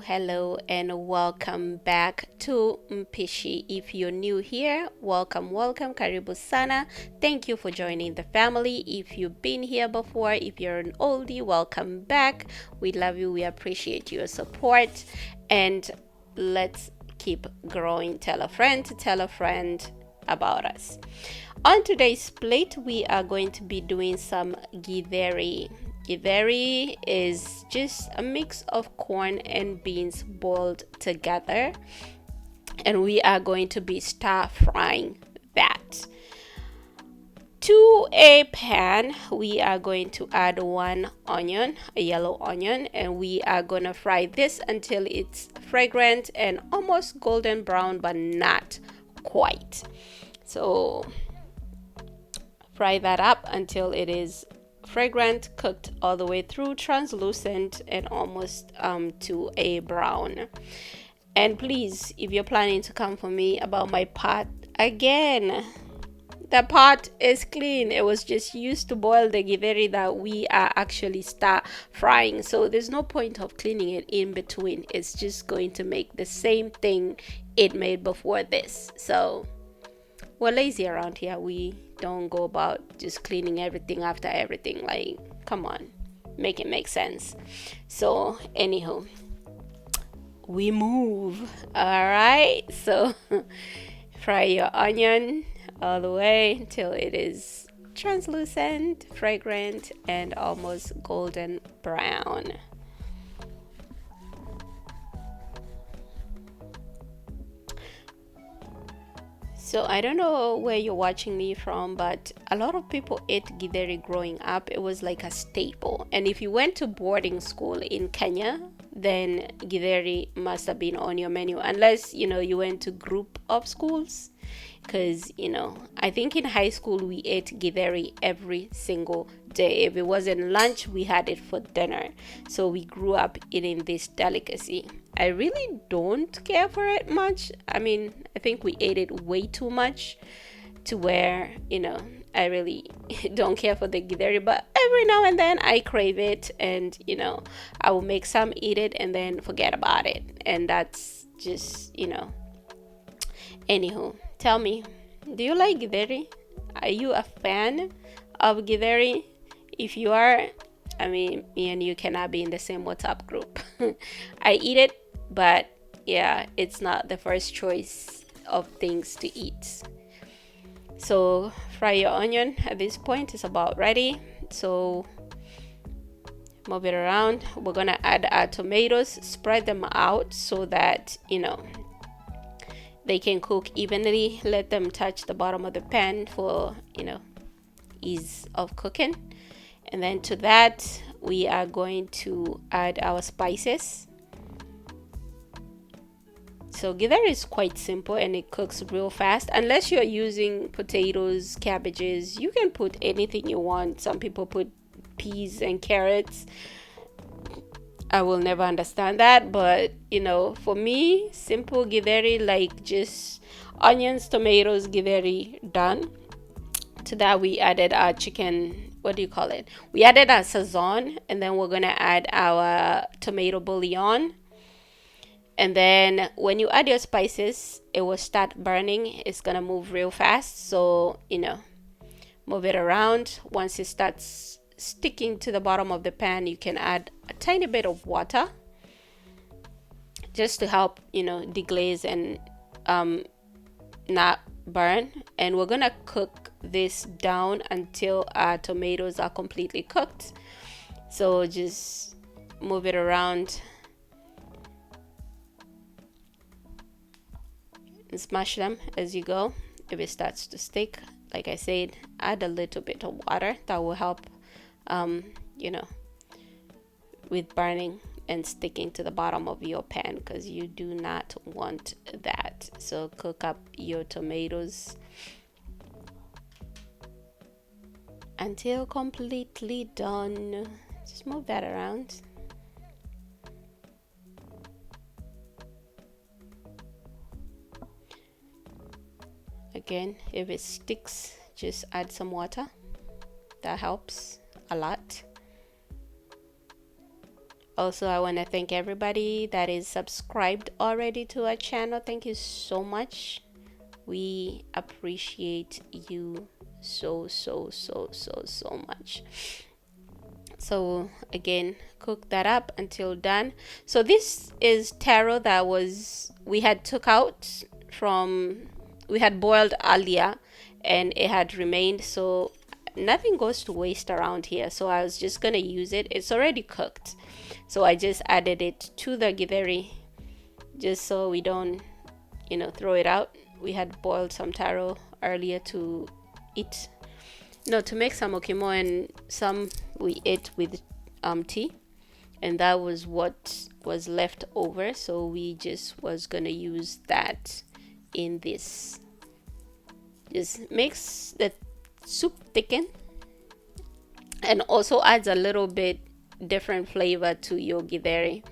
Hello, and welcome back to Mpishi. If you're new here, welcome, karibu sana. Thank you for joining the family. If you've been here before, if you're an oldie, welcome back. We love you, we appreciate your support, and let's keep growing. Tell a friend about us. On today's plate, we are going to be doing some Gatheri. Gatheri is just a mix of corn and beans boiled together, and we are going to be stir frying that. To a pan, we are going to add one onion, a yellow onion, and we are going to fry this until it's fragrant and almost golden brown, but not quite. So fry that up until it is fragrant, cooked all the way through, translucent, and almost to a brown. And please, if you're planning to come for me about my pot, again, the pot is clean. It was just used to boil the gatheri that we are actually stir frying, so there's no point of cleaning it in between. It's just going to make the same thing it made before this. So we're lazy around here. We don't go about just cleaning everything after everything. Like, come on, make it make sense. So anywho, we move. All right, so fry your onion all the way until it is translucent, fragrant, and almost golden brown. So I don't know where you're watching me from, but a lot of people ate Gatheri growing up. It was like a staple. And if you went to boarding school in Kenya, then Gatheri must have been on your menu, unless, you went to group of schools. Because, I think in high school we ate Gatheri every single day. If it wasn't lunch, we had it for dinner. So we grew up eating this delicacy. I really don't care for it much. I mean, I think we ate it way too much to where, I really don't care for the Gatheri. But every now and then I crave it, and, I will make some, eat it, and then forget about it. And that's just, Anywho, tell me, do you like Gatheri? Are you a fan of Gatheri? If you are, I mean, me and you cannot be in the same WhatsApp group. I eat it, but yeah, it's not the first choice of things to eat. So fry your onion. At this point, it's about ready. So move it around. We're gonna add our tomatoes, spread them out so that they can cook evenly. Let them touch the bottom of the pan for ease of cooking. And then to that, we are going to add our spices. So Gatheri is quite simple and it cooks real fast. Unless you're using potatoes, cabbages, you can put anything you want. Some people put peas and carrots. I will never understand that, but for me, simple Gatheri, like just onions, tomatoes, Gatheri, done. To that, we added our chicken, we added our sazon, and then we're gonna add our tomato bouillon. And then when you add your spices, it will start burning. It's gonna move real fast, so move it around. Once it starts sticking to the bottom of the pan, you can add a tiny bit of water just to help deglaze and not burn. And we're gonna cook this down until our tomatoes are completely cooked. So just move it around and smash them as you go. If it starts to stick, like I said, add a little bit of water. That will help with burning and sticking to the bottom of your pan, because you do not want that. So cook up your tomatoes until completely done. Just move that around. Again, if it sticks, just add some water. That helps a lot. Also, I want to thank everybody that is subscribed already to our channel. Thank you so much. We appreciate you so much. So again, cook that up until done. So this is taro that we had took out from, we had boiled earlier and it had remained, so nothing goes to waste around here. So I was just gonna use it. It's already cooked, so I just added it to the gatheri just so we don't throw it out. We had boiled some taro earlier to eat, to make some okimo, and some we ate with tea, and that was what was left over, so we just was gonna use that in this. Just makes the soup thicken and also adds a little bit different flavor to your gatheri.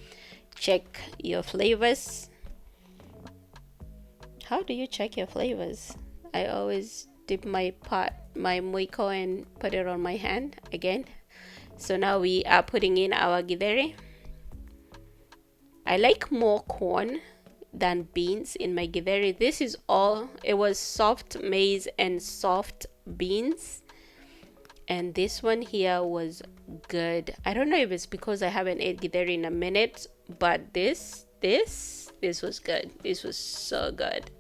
Check your flavors. How do you check your flavors? I always dip my moiko and put it on my hand again. So now we are putting in our gatheri. I like more corn than beans in my gatheri. This is all, it was soft maize and soft beans, and this one here was good. I don't know if it's because I haven't ate gatheri in a minute, but this was good. This was so good.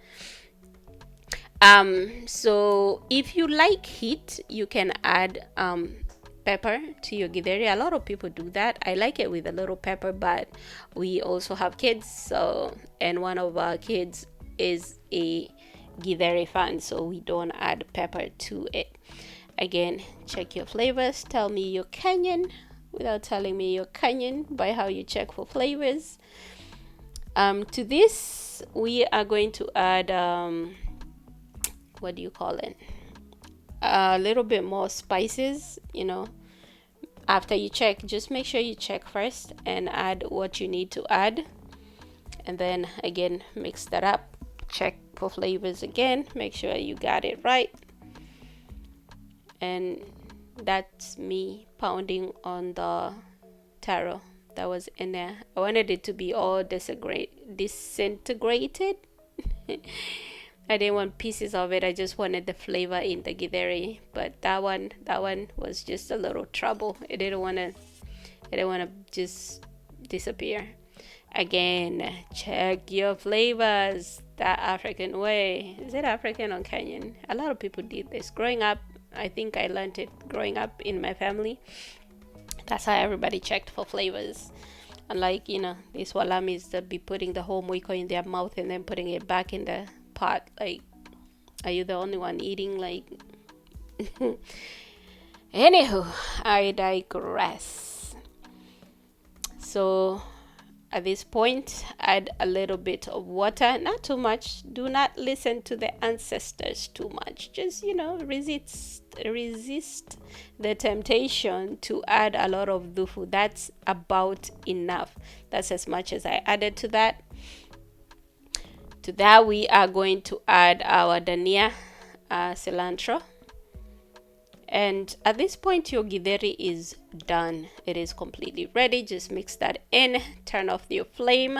So if you like heat, you can add pepper to your gatheri. A lot of people do that. I like it with a little pepper, but we also have kids, so, and one of our kids is a gatheri fan, so we don't add pepper to it. Again, check your flavors. Tell me your Kenyan without telling me your Kenyan by how you check for flavors. To this we are going to add what do you call it, a little bit more spices. After you check, just make sure you check first and add what you need to add, and then again mix that up. Check for flavors again, make sure you got it right. And that's me pounding on the taro that was in there. I wanted it to be all disintegrated. I didn't want pieces of it. I just wanted the flavor in the gatheri. But that one was just a little trouble. It didn't want to just disappear. Again, check your flavors that African way. Is it African or Kenyan? A lot of people did this growing up. I think I learned it growing up in my family. That's how everybody checked for flavors. Unlike these walamis that be putting the whole moiko in their mouth and then putting it back in the pot. Like, are you the only one eating? Like, anywho, I digress. So at this point, add a little bit of water, not too much. Do not listen to the ancestors too much. Just resist the temptation to add a lot of dufu. That's about enough. That's as much as I added to that. To that, we are going to add our dania, cilantro. And at this point, your gatheri is done. It is completely ready. Just mix that in, turn off your flame,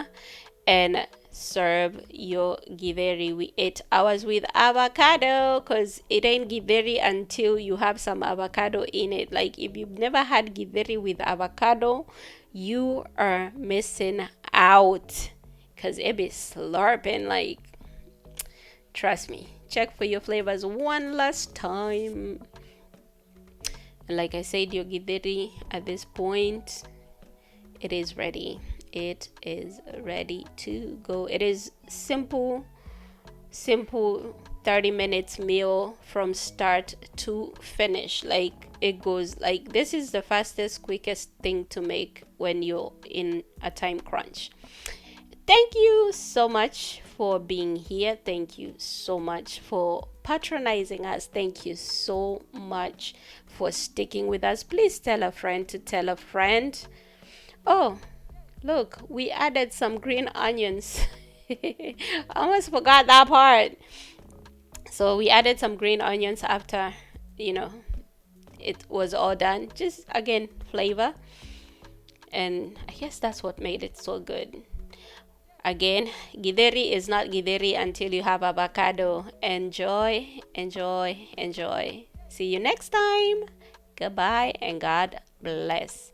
and serve your Gatheri with 8 hours with avocado, because it ain't Gatheri until you have some avocado in it. Like if you've never had Gatheri with avocado, you are missing out, because it be slurping. Like, trust me, check for your flavors one last time. And like I said, your Gatheri at this point, it is ready. It is ready to go. It is simple 30 minutes meal from start to finish. Like, it goes like this is the fastest, quickest thing to make when you're in a time crunch. Thank you so much for being here. Thank you so much for patronizing us. Thank you so much for sticking with us. Please tell a friend to tell a friend. Oh, look, we added some green onions. I almost forgot that part. So we added some green onions after, you know, it was all done. Just again, flavor. And I guess that's what made it so good. Again, Gatheri is not Gatheri until you have avocado. Enjoy, enjoy, enjoy. See you next time. Goodbye and God bless.